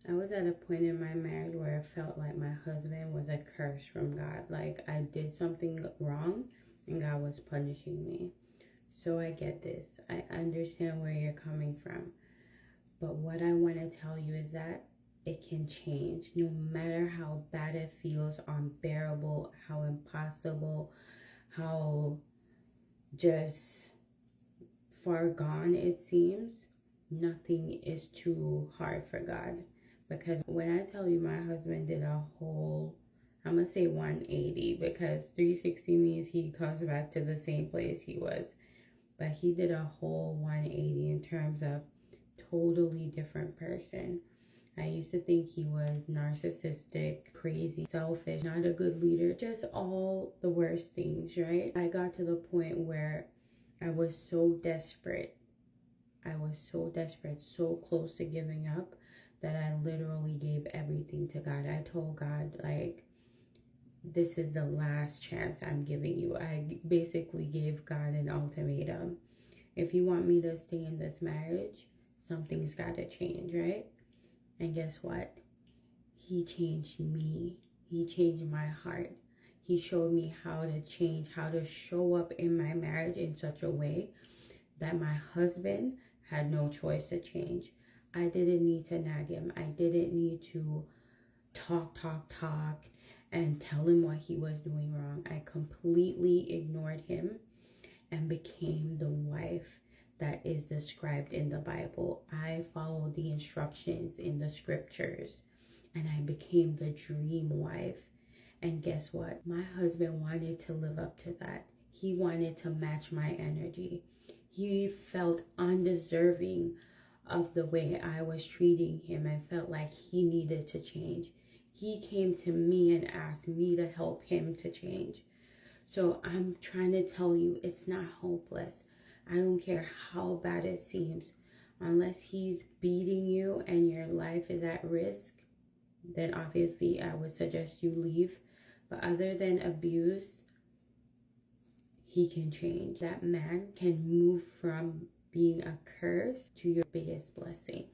I was at a point in my marriage where I felt like my husband was a curse from God. Like I did something wrong and God was punishing me. So I get this. I understand where you're coming from. But what I want to tell you is that it can change no matter how bad it feels, unbearable, how impossible, how just far gone it seems. Nothing is too hard for God. Because when I tell you my husband did a whole, I'm going to say 180, because 360 means he comes back to the same place he was. But he did a whole 180 in terms of totally different person. I used to think he was narcissistic, crazy, selfish, not a good leader, just all the worst things, right? I got to the point where I was so desperate. So close to giving up that I literally gave everything to God. I told God, like, this is the last chance I'm giving you. I basically gave God an ultimatum. If you want me to stay in this marriage, something's got to change, right? And guess what? He changed me. He changed my heart. He showed me how to change, how to show up in my marriage in such a way that my husband had no choice to change. I didn't need to nag him. I didn't need to talk, and tell him what he was doing wrong. I completely ignored him and became the wife that is described in the Bible. I followed the instructions in the scriptures and I became the dream wife. And guess what? My husband wanted to live up to that. He wanted to match my energy. He felt undeserving of the way I was treating him and felt like he needed to change. He came to me and asked me to help him to change. So I'm trying to tell you, it's not hopeless. I don't care how bad it seems. Unless he's beating you and your life is at risk, then obviously I would suggest you leave. But other than abuse, he can change. That man can move from being a curse to your biggest blessing.